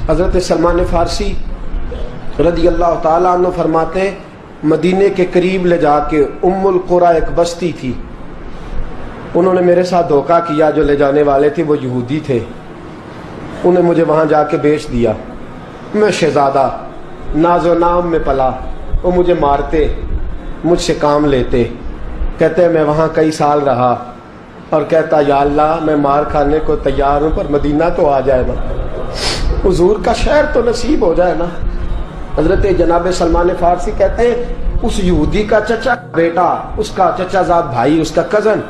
حضرت سلمان فارسی رضی اللہ تعالیٰ عنہ فرماتے ہیں مدینے کے قریب لے جا کے ام القریٰ ایک بستی تھی، انہوں نے میرے ساتھ دھوکہ کیا، جو لے جانے والے تھے وہ یہودی تھے، انہیں مجھے وہاں جا کے بیچ دیا۔ میں شہزادہ ناز و نام میں پلا، وہ مجھے مارتے، مجھ سے کام لیتے، کہتے میں وہاں کئی سال رہا اور کہتا یا اللہ میں مار کھانے کو تیار ہوں پر مدینہ تو آ جائے نا، حضور کا شہر تو نصیب ہو جائے نا۔ حضرت جناب سلمان فارسی کہتے ہیں اس یہودی کا چچا بیٹا، اس کا چچا زاد بھائی، اس کا کزن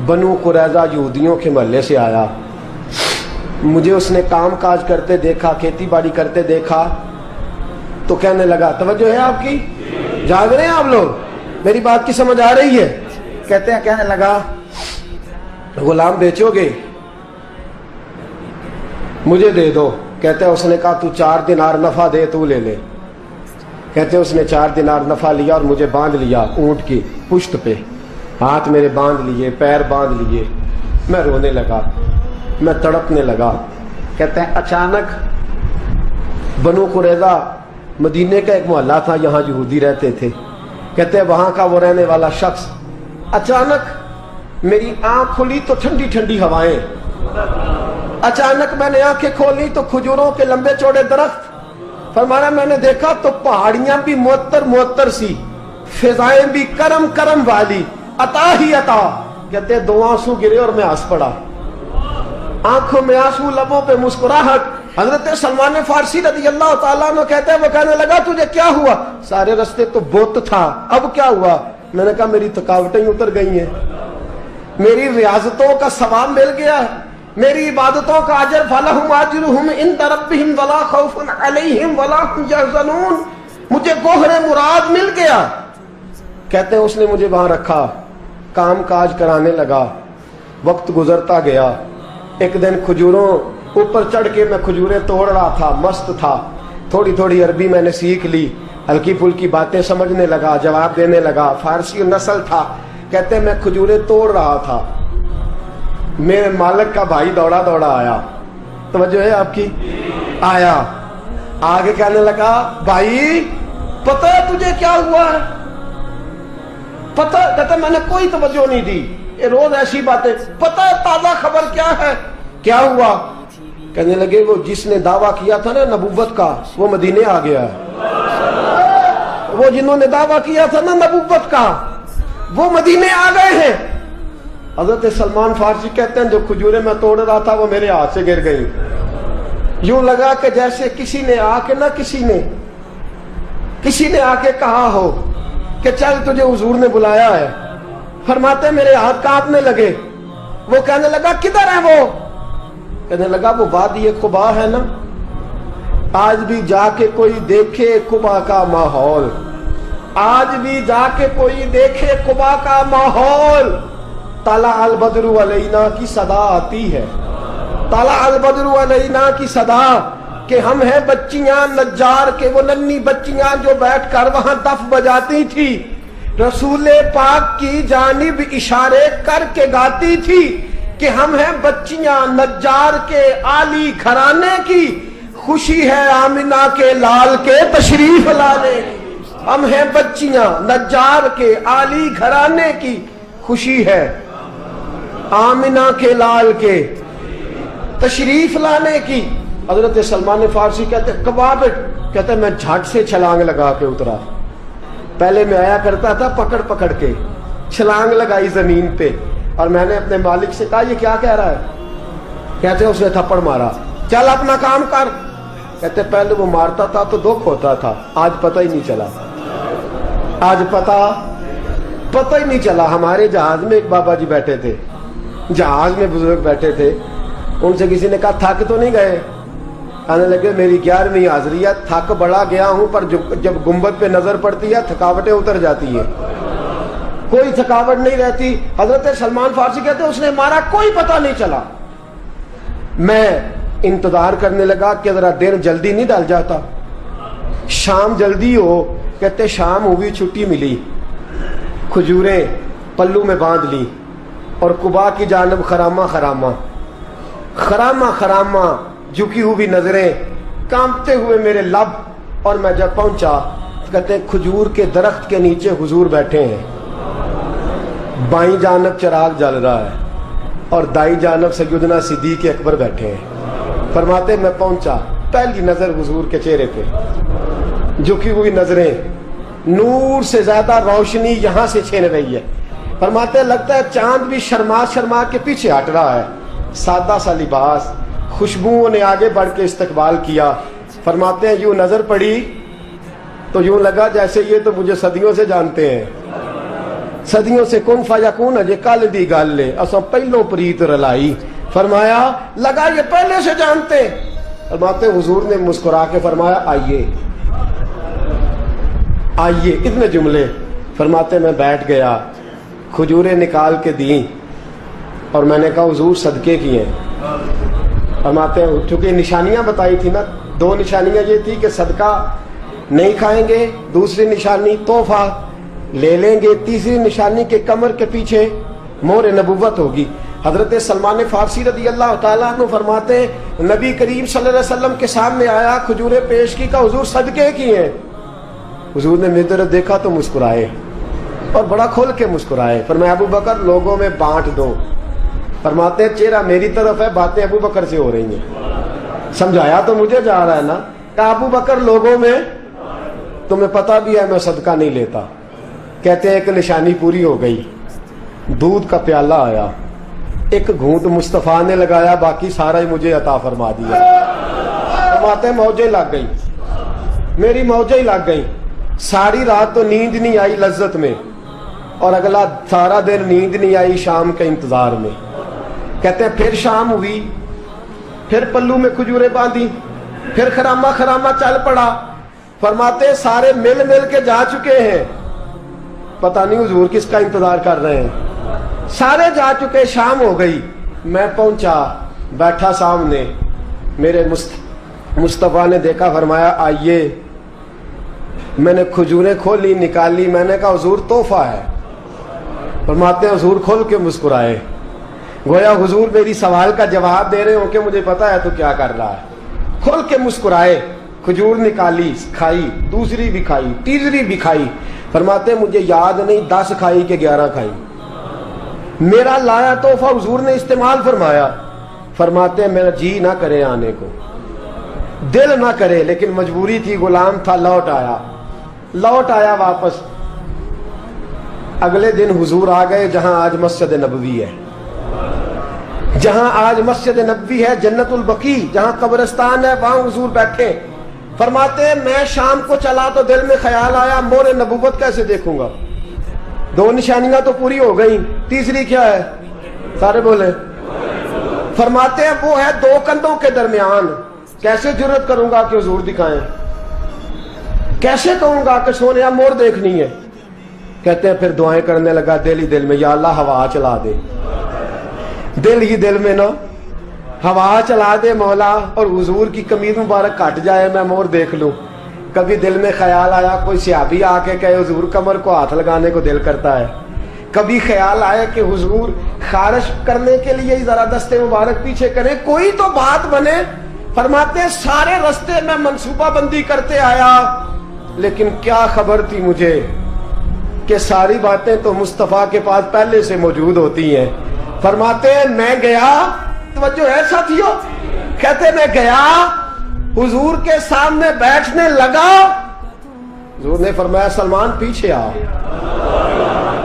بنو قریظہ یہودیوں کے محلے سے آیا، مجھے اس نے کام کاج کرتے دیکھا، کھیتی باڑی کرتے دیکھا تو کہنے لگا، توجہ ہے آپ کی، جاگ رہے ہیں آپ لوگ، میری بات کی سمجھ آ رہی ہے؟ کہتے ہیں کہنے لگا غلام بیچو گے؟ مجھے دے دو۔ کہتے ہیں اس نے کہا تو 4 دینار نفع دے، تو لے لے۔ کہتے ہیں اس نے 4 دینار نفع لیا اور مجھے باندھ لیا اونٹ کی پشت پہ، ہاتھ میرے باندھ لیے، پیر باندھ لیے، میں رونے لگا، میں تڑپنے لگا۔ کہتے ہیں اچانک بنو قریظہ مدینے کا ایک محلہ تھا، یہاں یہودی رہتے تھے، کہتے ہیں وہاں کا وہ رہنے والا شخص اچانک میری آنکھ کھلی تو ٹھنڈی ٹھنڈی ہوائیں، اچانک میں نے آنکھیں کھولی تو کھجوروں کے لمبے چوڑے درخت، فرمایا میں نے دیکھا تو پہاڑیاں بھی معطر معطر سی، فضائیں بھی کرم کرم والی، عطا ہی عطا۔ کہتے ہیں 2 آنسو گرے اور میں ہنس پڑا، آنکھوں میں آنسو، لبوں پہ مسکراہٹ۔ حضرت سلمان فارسی رضی اللہ تعالیٰ عنہ کہتے ہیں وہ کہنے لگا تجھے کیا ہوا؟ سارے رستے تو بت تھا، اب کیا ہوا؟ میں نے کہا میری تھکاوٹیں اتر گئی ہیں، میری ریاضتوں کا ثواب مل گیا ہے، میری عبادتوں کا اجر فلہم اجرہم عند ربہم ولا خوف علیہم ولا هم یحزنون، مجھے گوہر مراد مل گیا۔ کہتے ہیں اس نے مجھے وہاں رکھا، کام کاج کرانے لگا، وقت گزرتا گیا۔ ایک دن کھجوروں اوپر چڑھ کے میں کھجوریں توڑ رہا تھا، مست تھا، تھوڑی تھوڑی عربی میں نے سیکھ لی، ہلکی پھلکی باتیں سمجھنے لگا، جواب دینے لگا، فارسی نسل تھا۔ کہتے ہیں میں کھجوریں توڑ رہا تھا، میرے مالک کا بھائی دوڑا دوڑا آیا، توجہ ہے آپ کی، آیا آگے کہنے لگا بھائی پتہ ہے تجھے کیا ہوا ہے؟ پتہ؟ کہتا میں نے کوئی توجہ نہیں دی، یہ روز ایسی باتیں، پتہ ہے تازہ خبر کیا ہے؟ کیا ہوا؟ کہنے لگے وہ جس نے دعویٰ کیا تھا نا نبوت کا وہ مدینے آ گیا ہے، وہ جنہوں نے دعویٰ کیا تھا نا نبوت کا وہ مدینے آ گئے ہیں۔ حضرت سلمان فارسی کہتے ہیں جو کھجوریں میں توڑ رہا تھا وہ میرے ہاتھ سے گر گئی، یوں لگا کہ جیسے کسی نے آ کے نا کسی نے آ کے کہا ہو کہ چل تجھے حضور نے بلایا ہے۔ فرماتے میرے ہاتھ کانپنے لگے۔ وہ کہنے لگا کدھر ہے وہ؟ کہنے لگا وہ وادی قباء ہے نا، آج بھی جا کے کوئی دیکھے قباء کا ماحول، آج بھی جا کے کوئی دیکھے قباء کا ماحول۔ طلع البدر علینا کی صدا آتی ہے، طلع البدر علینا کی صدا، کہ ہم ہیں بچیاں نجار کے، وہ ننھی بچیاں جو بیٹھ کر وہاں دف بجاتی تھی، رسول پاک کی جانب اشارے کر کے گاتی تھی کہ ہم ہیں بچیاں نجار کے عالی گھرانے کی، خوشی ہے آمنہ کے لال کے تشریف لانے کی۔ ہم ہیں بچیاں نجار کے عالی گھرانے کی، خوشی ہے آمنہ کے لال کے تشریف لانے کی۔ حضرت سلمان فارسی کہتے کباب، کہتے میں جھٹ سے چھلانگ لگا کے اترا، پہلے میں آیا کرتا تھا پکڑ پکڑ کے، چھلانگ لگائی زمین پہ، اور میں نے اپنے مالک سے کہا یہ کیا کہہ رہا ہے؟ کہتے اس نے تھپڑ مارا، چل اپنا کام کر۔ کہتے پہلے وہ مارتا تھا تو دکھ ہوتا تھا، آج پتہ ہی نہیں چلا، آج پتہ ہی نہیں چلا۔ ہمارے جہاز میں ایک بابا جی بیٹھے تھے، جہاز میں بزرگ بیٹھے تھے، ان سے کسی نے کہا تھک تو نہیں گئے؟ کہنے لگے میری 11ویں حاضری ہے، تھک بڑا گیا ہوں پر جب گنبد پہ نظر پڑتی ہے تھکاوٹیں اتر جاتی ہیں، کوئی تھکاوٹ نہیں رہتی۔ حضرت سلمان فارسی کہتے ہیں اس نے مارا کوئی پتہ نہیں چلا۔ میں انتظار کرنے لگا کہ ذرا دن جلدی نہیں ڈل جاتا، شام جلدی ہو۔ کہتے شام ہوئی، چھٹی ملی، کھجوریں پلو میں باندھ لی اور قباء کی جانب خرامہ झुकी हुई नजरें, कांपते हुए मेरे लब। और मैं जब पहुंचा कहते हैं खजूर के दरख्त के नीचे हुजूर बैठे हैं, बाईं जानब चिराग जल रहा है और दाईं जानब सैयदना सिद्दीक अकबर बैठे हैं। फरमाते मैं पहुंचा, पहली नजर हुजूर के चेहरे पे, झुकी हुई नजरें, नूर से ज्यादा रोशनी यहां से छीन रही है। फरमाते लगता है चांद भी शर्मा शर्मा के पीछे हट रहा है। सादा सा लिबास, खुशबुओं ने आगे बढ़ के इस्तकबाल किया। फरमाते हैं यूं नजर पड़ी तो यूं लगा जैसे ये तो मुझे सदियों से जानते हैं, सदियों से कुन फयकून अजे कल दी गल है, असा पहलों प्रीत रलाई। फरमाया लगा ये पहले से जानते। फरमाते हुजूर ने मुस्कुरा के फरमाया आइए आइए, इतने जुमले। फरमाते मैं बैठ गया, खजूरें निकाल के दी और मैंने कहा हुजूर सदके की हैं। फरमाते हैं चूंकि निशानियां बताई थी ना, दो निशानियां ये थी कि सदका नहीं खाएंगे, दूसरी निशानी तोहफा ले लेंगे, तीसरी निशानी के कमर के पीछे मोहर नबुव्वत होगी। हजरत सलमान फारसी रदी अल्लाह तआला अन्हु फरमाते नबी करीम सल्लल्लाहु अलैहि वसल्लम के सामने आया, खजूरें पेश की, का हुजूर सदके की हैं। हुजूर ने मेरी तरफ देखा तो मुस्कुराए और बड़ा खोल के मुस्कुराए। फरमाया अबू बकर लोगों में बांट दो। फरमाते हैं चेहरा मेरी तरफ है, बातें अबू बकर से हो रही हैं। समझाया तो मुझे जा रहा है ना, कहा अबू बकर लोगों में, तुम्हें पता भी है मैं सदका नहीं लेता। कहते हैं एक निशानी पूरी हो गई, दूध का प्याला आया, एक घूंट मुस्तफा ने लगाया, बाकी सारा ही मुझे अता फरमा दिया। फरमाते मौजें लग गई, मेरी मौजें लग गई। सारी रात तो नींद नहीं आई लज्जत में, और अगला सारा दिन नींद नहीं आई शाम के इंतजार में। कहते हैं फिर शाम हुई, फिर पल्लू में खजूरें बांधी, फिर खरामा खरामा चल पड़ा। फरमाते सारे मिल मिल के जा चुके हैं, पता नहीं हुजूर किसका इंतजार कर रहे हैं। सारे जा चुके, शाम हो गई। मैं पहुंचा, बैठा सामने, मेरे मुस्तफा ने देखा, फरमाया आइए। मैंने खजूरें खोली, निकाली, मैंने कहा हुजूर तोहफा है। फरमाते हुजूर खोल के मुस्कुराए, गोया हुजूर मेरी सवाल का जवाब दे रहे हो कि मुझे पता है तो क्या कर रहा है। खोल के मुस्कुराए, खजूर निकाली, खाई, दूसरी भी खाई, तीसरी भी खाई। फरमाते मुझे याद नहीं 10 खाई कि 11 खाई। मेरा लाया तोहफा हुजूर ने इस्तेमाल फरमाया। फरमाते मेरा जी ना करे आने को, दिल ना करे, लेकिन मजबूरी थी, गुलाम था, लौट आया वापस। अगले दिन हुजूर आ गए जहां आज मस्जिद नबवी है, जहां आज मस्जिद नबवी है, जन्नतुल बकी जहां कब्रिस्तान है, वहां हुजूर बैठे। फरमाते मैं शाम को चला तो दिल में ख्याल आया मोहर नबुव्वत कैसे देखूंगा। 2 निशानियां तो पूरी हो गई, तीसरी क्या है, सारे बोले। फरमाते हैं वो है 2 कंधों के दरमियान, कैसे जुर्रत करूंगा कि हुजूर दिखाएं, कैसे कहूंगा कि सोनिया मोर देखनी है। कहते हैं फिर दुआएं करने लगा दिल ही दिल में, या अल्लाह हवा चला दे, दिल ही दिल में ना हवा चला दे मौला, और हुजूर की कमीज मुबारक कट जाए, मैं मोर देख लूं। कभी दिल में ख्याल आया कोई सियाबी आके कहे हुजूर कमर को हाथ लगाने को दिल करता है। कभी ख्याल आया कि हुजूर खारिश करने के लिए जरा दस्ते मुबारक पीछे करें, कोई तो बात बने। फरमाते सारे रास्ते में मंसूबा बंदी करते आया, लेकिन क्या खबर थी मुझे कि सारी बातें तो मुस्तफा के पास पहले से मौजूद होती हैं। फरमाते मैं गया, तवज्जो है साथियों, कहते मैं गया, हुजूर के सामने बैठने लगा। हुजूर ने फरमाया सलमान पीछे आ,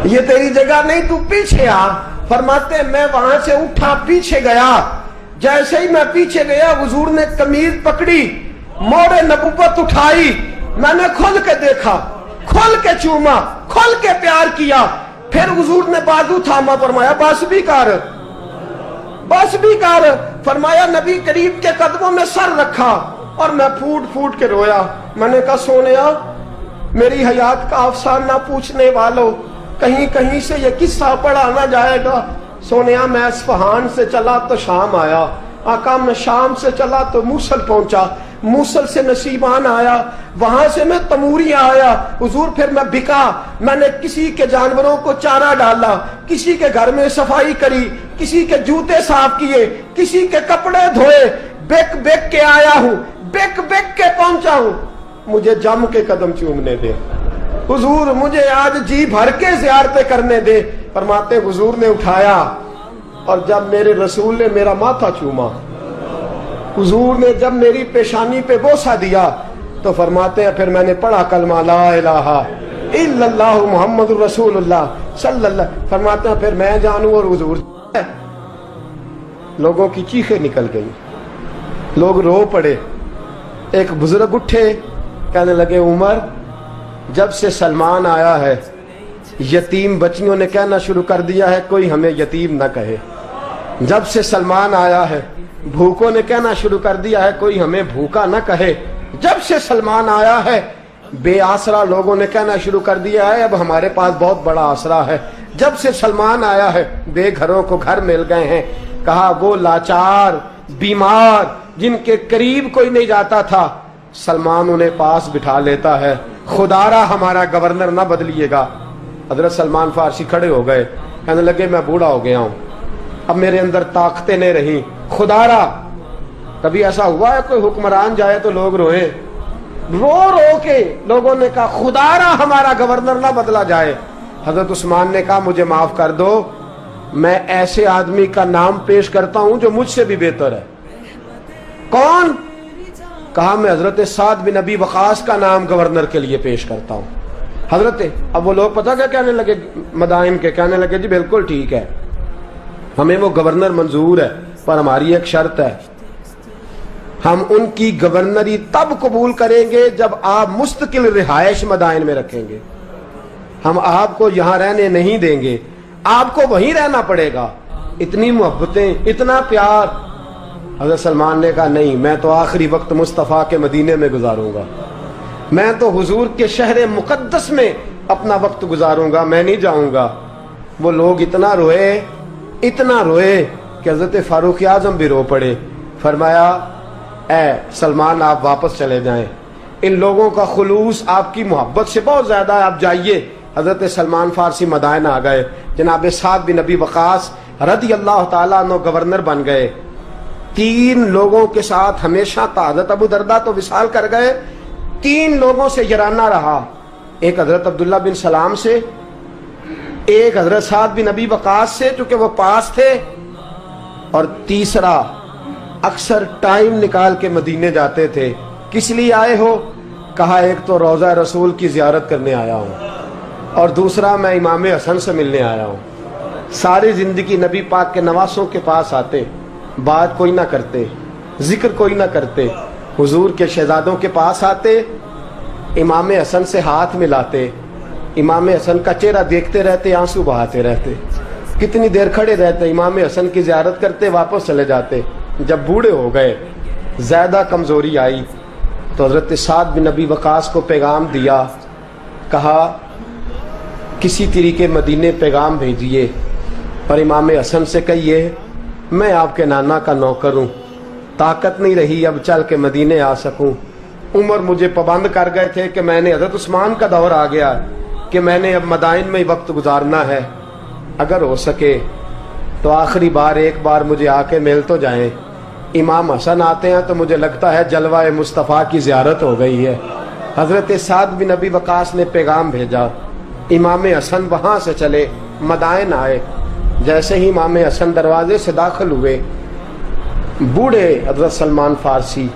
ये तेरी जगह नहीं, तू पीछे आ। फरमाते मैं वहां से उठा, पीछे गया। जैसे ही मैं पीछे गया, हुजूर ने कमीज पकड़ी, मोहर नबुव्वत उठाई, मैंने खोल के देखा, खोल के चूमा, खोल के प्यार किया। फिर हुजूर ने बाजू थामा, फरमाया बस भी कर, बस भी कर। फरमाया नबी करीब के कदमों में सर रखा और मैं फूट फूट के रोया। मैंने कहा सोनिया मेरी हयात का अफसाना पूछने वालों, कहीं कहीं से ये किस्सा पढ़ा ना जाएगा। सोनिया मैं इस्फहान से चला तो शाम आया, आका मैं शाम से चला तो मूसल पहुंचा, मूसल से नसीबान आया, वहां से मैं तमूरिया आया। हुजूर फिर मैं बिका, मैंने किसी के जानवरों को चारा डाला, किसी के घर में सफाई करी, किसी के जूते साफ किए, किसी के कपड़े धोए, बेक बेक के आया हूं, बेक बेक के पहुंचा हूं, मुझे जम के कदम चूमने दे। हुजूर मुझे आज जी भर के ज़ियारतें करने दे। फरमाते हुजूर ने उठाया और जब मेरे रसूल ने मेरा माथा चूमा, हुजूर ने जब मेरी पेशानी पे बोसा दिया, तो फरमाते हैं फिर मैंने पढ़ा कलमा ला इलाहा इल्लल्लाहु मुहम्मदुर रसूलुल्लाह सल्लल्लाहु। फरमाते हैं फिर मैं जानूं और हुजूर। लोगों की चीखें निकल गई, लोग रो पड़े। एक बुजुर्ग उठे, कहने लगे उमर, जब से सलमान आया है यतीम बच्चियों ने कहना शुरू कर दिया है कोई हमें यतीम न कहे। जब से सलमान आया है भूखों ने कहना शुरू कर दिया है कोई हमें भूखा न कहे। जब से सलमान आया है बेआसरा लोगों ने कहना शुरू कर दिया है अब हमारे पास बहुत बड़ा आसरा है। जब से सलमान आया है बेघरों को घर मिल गए हैं। कहा वो लाचार बीमार जिनके करीब कोई नहीं जाता था, सलमान उन्हें पास बिठा लेता है। खुदारा हमारा गवर्नर ना बदलिएगा। हजरत सलमान फारसी खड़े हो गए, कहने लगे मैं बूढ़ा हो गया हूं, अब मेरे अंदर ताकतें नहीं रही। खुदारा, कभी ऐसा हुआ है कोई हुक्मरान जाए तो लोग रोए? रो रो के लोगों ने कहा खुदारा हमारा गवर्नर ना बदला जाए। हजरत उस्मान ने कहा मुझे माफ कर दो, मैं ऐसे आदमी का नाम पेश करता हूं जो मुझसे भी बेहतर है। कौन? कहा मैं हजरत साद बिन नबी वकास का नाम गवर्नर के लिए पेश करता हूं। हजरत, अब वो लोग पता क्या कहने लगे मदाइन के, कहने लगे जी बिल्कुल ठीक है, हमें वो गवर्नर मंजूर है, पर हमारी एक शर्त है, हम उनकी गवर्नरी तब कबूल करेंगे जब आप मुस्तकिल रिहायश मदाइन में रखेंगे। हम आपको यहां रहने नहीं देंगे, आपको वहीं रहना पड़ेगा। इतनी मोहब्बतें, इतना प्यार। हज़रत सलमान ने कहा नहीं, मैं तो आखिरी वक्त मुस्तफ़ा के मदीने में गुजारूंगा, मैं तो हुजूर के शहर मुकद्दस में अपना वक्त गुजारूंगा, मैं नहीं जाऊंगा। वो लोग इतना रोए कि हज़रत फारूक आज़म भी रो पड़े। फरमाया ए सलमान आप वापस चले जाएं, इन लोगों का खुलूस आपकी मोहब्बत से बहुत ज्यादा है, आप जाइए। हजरत सलमान फारसी मदाइन आ गए। जनाब साद बिन नबी वकास रदी अल्लाह ताला अन्हु गवर्नर बन गए। 3 लोगों के साथ हमेशा था। हजरत अबू दरदा तो विसाल कर गए, 3 लोगों से यराना रहा। एक हजरत अब्दुल्ला बिन सलाम से, एक हजरत साद बिन नबी वकास से चूंकि वो पास थे, और तीसरा अक्सर टाइम निकाल के मदीने जाते थे। किस लिए आए हो? कहा एक तो रोज़ा रसूल की जियारत करने आया हूँ, और दूसरा मैं इमाम हसन से मिलने आया हूँ। सारी जिंदगी नबी पाक के नवासों के पास आते, बात कोई ना करते, जिक्र कोई ना करते। हुजूर के शहजादों के पास आते, इमाम हसन से हाथ मिलाते, इमाम हसन का चेहरा देखते रहते, आंसू बहाते रहते। कितनी देर खड़े रहते, इमाम हसन की जियारत करते, वापस चले जाते। जब बूढ़े हो गए, ज्यादा कमजोरी आई, तो हजरत साद बिन नबी वकास को पैगाम दिया। कहा किसी तरीके मदीने पैगाम भेजिए और इमाम हसन से कहिए मैं आपके नाना का नौकर हूँ, ताकत नहीं रही अब चल के मदीने आ सकूँ। उमर मुझे पाबंद कर गए थे कि मैंने, हजरत उस्मान का दौर आ गया कि मैंने अब मदाइन में ही वक्त गुजारना है। अगर हो सके तो आखिरी बार एक बार मुझे आके मिल तो जाएं। इमाम हसन आते हैं तो मुझे लगता है जलवा मुस्तफ़ा की ज़ियारत हो गई है। हज़रत साद बिन नबी वकास ने पैगाम भेजा। इमाम हसन वहाँ से चले, मदाइन आए। जैसे ही इमाम हसन दरवाजे से दाखिल हुए, बूढ़े हज़रत सलमान फारसी,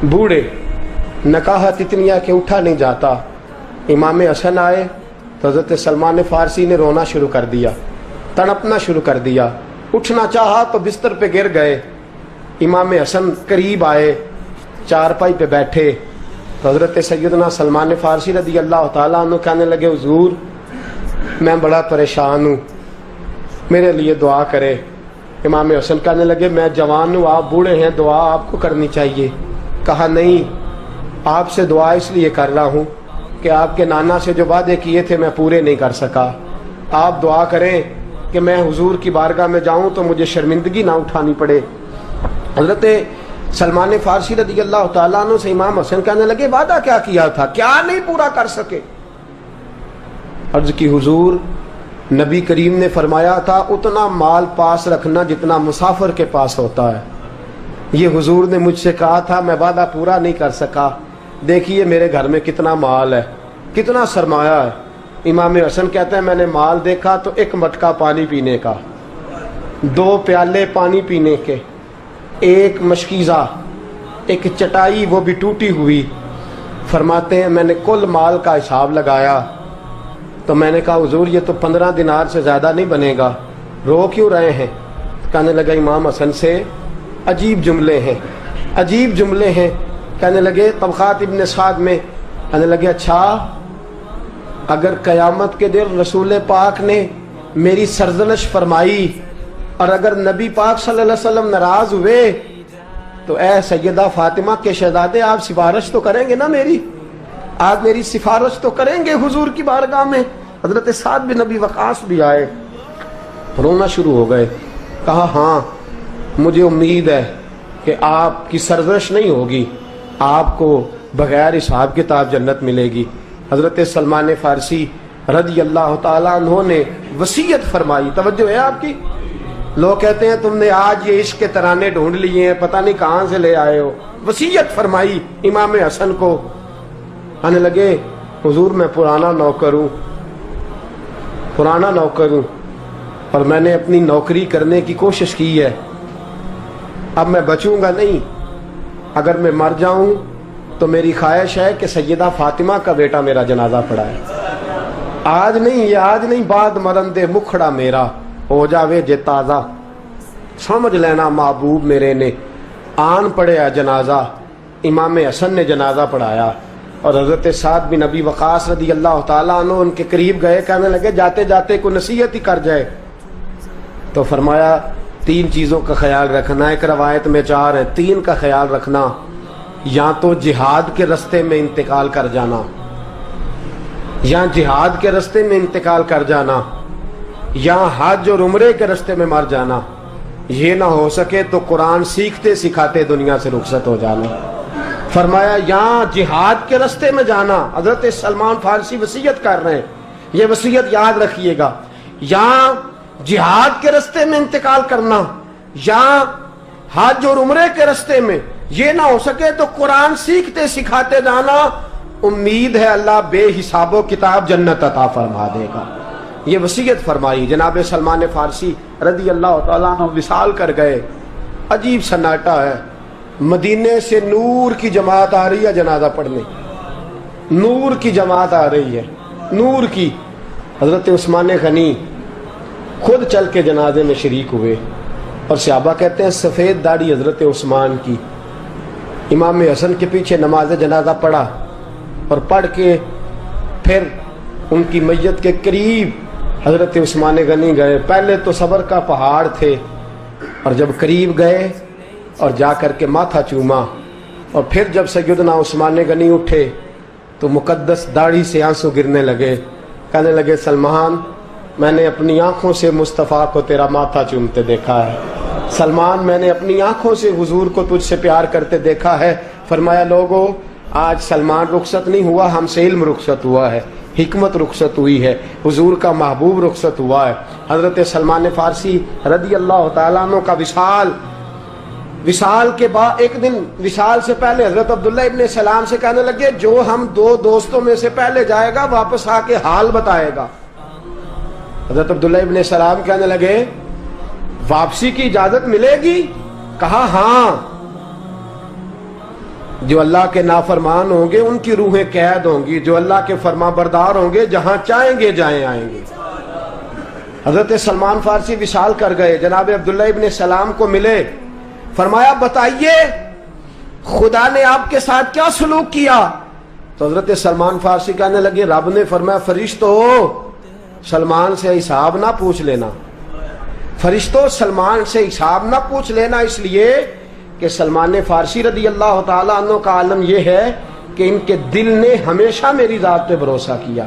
बूढ़े, नकाहत इतनी है कि उठा नहीं जाता। इमाम हसन आए तो हज़रत सलमान फारसी ने रोना शुरू कर दिया, तड़पना शुरू कर दिया। उठना चाहा तो बिस्तर पे गिर गए। इमाम हसन करीब आए, चारपाई पे बैठे तो हज़रत सैयदना सलमान फारसी रदी अल्लाह ताला अन्हु कहने लगे हुजूर मैं बड़ा परेशान हूँ, मेरे लिए दुआ करे। इमाम हसन कहने लगे मैं जवान हूँ, आप बूढ़े हैं, दुआ आपको करनी चाहिए। कहा नहीं, आपसे दुआ इसलिए कर रहा हूँ कि आपके नाना से जो वादे किए थे मैं पूरे नहीं कर सका। आप दुआ करें कि मैं हुजूर की बारगाह में जाऊं तो मुझे शर्मिंदगी ना उठानी पड़े। हजरत सलमान फारसी रज़ी अल्लाह ताला अन्हु से इमाम हसन कहने लगे वादा क्या किया था, क्या नहीं पूरा कर सके? अर्ज की हुजूर नबी करीम ने फरमाया था उतना माल पास रखना जितना मुसाफिर के पास होता है। یہ حضور نے مجھ سے کہا تھا، میں وعدہ پورا نہیں کر سکا، دیکھیے میرے گھر میں کتنا مال ہے، کتنا سرمایہ ہے۔ امام حسن کہتے ہیں میں نے مال دیکھا تو ایک مٹکا پانی پینے کا، 2 پیالے پانی پینے کے، ایک مشکیزہ، ایک چٹائی وہ بھی ٹوٹی ہوئی۔ فرماتے ہیں میں نے کل مال کا حساب لگایا تو میں نے کہا حضور یہ تو 15 دینار سے زیادہ نہیں بنے گا، رو کیوں رہے ہیں؟ کہنے لگا امام حسن سے عجیب جملے ہیں، عجیب جملے ہیں۔ کہنے لگے طبقات ابن سعد میں، کہنے لگے اچھا اگر قیامت کے دن رسول پاک نے میری سرزنش فرمائی اور اگر نبی پاک صلی اللہ علیہ وسلم ناراض ہوئے تو اے سیدہ فاطمہ کے شہزادے آپ سفارش تو کریں گے نا میری، آپ میری سفارش تو کریں گے حضور کی بارگاہ میں؟ حضرت سعد بن نبی وقاص بھی آئے، رونا شروع ہو گئے، کہا ہاں مجھے امید ہے کہ آپ کی سرزنش نہیں ہوگی، آپ کو بغیر حساب کتاب جنت ملے گی۔ حضرت سلمان فارسی رضی اللہ تعالیٰ عنہ نے وصیت فرمائی، توجہ ہے آپ کی؟ لوگ کہتے ہیں تم نے آج یہ عشق کے ترانے ڈھونڈ لیے ہیں، پتہ نہیں کہاں سے لے آئے ہو۔ وصیت فرمائی امام حسن کو، آنے لگے حضور میں پرانا نوکر ہوں، پرانا نوکر ہوں اور میں نے اپنی نوکری کرنے کی کوشش کی ہے، اب میں بچوں گا نہیں، اگر میں مر جاؤں تو میری خواہش ہے کہ سیدہ فاطمہ کا بیٹا میرا جنازہ پڑھائے، آج نہیں، یہ آج نہیں، بعد مرندے مکھڑا میرا ہو جاوے جے تازہ، سمجھ لینا محبوب میرے نے آن پڑھیا جنازہ۔ امام حسن نے جنازہ پڑھایا اور حضرت سعد بن نبی وقاص رضی اللہ تعالیٰ عنہ ان کے قریب گئے، کہنے لگے جاتے جاتے کوئی نصیحت ہی کر جائے، تو فرمایا 3 چیزوں کا خیال رکھنا، ایک روایت میں 4 ہیں، 3 کا خیال رکھنا، یا تو جہاد کے رستے میں انتقال کر جانا، یا جہاد کے رستے میں انتقال کر جانا، یا حج اور عمرے کے رستے میں مر جانا، یہ نہ ہو سکے تو قرآن سیکھتے سکھاتے دنیا سے رخصت ہو جانا۔ فرمایا یا جہاد کے رستے میں جانا، حضرت سلمان فارسی وصیت کر رہے ہیں، یہ وصیت یاد رکھیے گا، یا جہاد کے رستے میں انتقال کرنا، یا حج اور عمرے کے رستے میں، یہ نہ ہو سکے تو قرآن سیکھتے سکھاتے جانا، امید ہے اللہ بے حساب و کتاب جنت عطا فرما دے گا۔ یہ وصیت فرمائی۔ جناب سلمان فارسی رضی اللہ تعالیٰ عنہ وصال کر گئے، عجیب سناٹا ہے، مدینے سے نور کی جماعت آ رہی ہے جنازہ پڑھنے، نور کی جماعت آ رہی ہے، نور کی۔ حضرت عثمان غنی خود چل کے جنازے میں شریک ہوئے اور صحابہ کہتے ہیں سفید داڑھی حضرت عثمان کی۔ امام حسن کے پیچھے نماز جنازہ پڑھا اور پڑھ کے پھر ان کی میت کے قریب حضرت عثمان غنی گئے۔ پہلے تو صبر کا پہاڑ تھے اور جب قریب گئے اور جا کر کے ماتھا چوما، اور پھر جب سیدنا عثمان غنی اٹھے تو مقدس داڑھی سے آنسو گرنے لگے، کہنے لگے سلمان میں نے اپنی آنکھوں سے مصطفیٰ کو تیرا ماتھا چومتے دیکھا ہے، سلمان میں نے اپنی آنکھوں سے حضور کو تجھ سے پیار کرتے دیکھا ہے۔ فرمایا لوگو آج سلمان رخصت نہیں ہوا، ہم سے علم رخصت ہوا ہے، حکمت رخصت ہوئی ہے، حضور کا محبوب رخصت ہوا ہے۔ حضرت سلمان فارسی رضی اللہ تعالیٰ عنہ کا وصال کے بعد ایک دن وصال سے پہلے حضرت عبداللہ ابن سلام سے کہنے لگے جو ہم 2 دوستوں میں سے پہلے جائے گا واپس آ کے حال بتائے گا۔ حضرت عبداللہ ابن سلام کہنے لگے واپسی کی اجازت ملے گی؟ کہا ہاں، جو اللہ کے نافرمان ہوں گے ان کی روحیں قید ہوں گی، جو اللہ کے فرما بردار ہوں گے جہاں چاہیں گے جائیں آئیں گے۔ حضرت سلمان فارسی وصال کر گئے، جناب عبداللہ ابن سلام کو ملے، فرمایا بتائیے خدا نے آپ کے ساتھ کیا سلوک کیا؟ تو حضرت سلمان فارسی کہنے لگے رب نے فرمایا فرشتو سلمان سے حساب نہ پوچھ لینا، فرشتوں سلمان سے حساب نہ پوچھ لینا، اس لیے کہ سلمان فارسی رضی اللہ تعالیٰ عنہ کا عالم یہ ہے کہ ان کے دل نے ہمیشہ میری ذات پہ بھروسہ کیا۔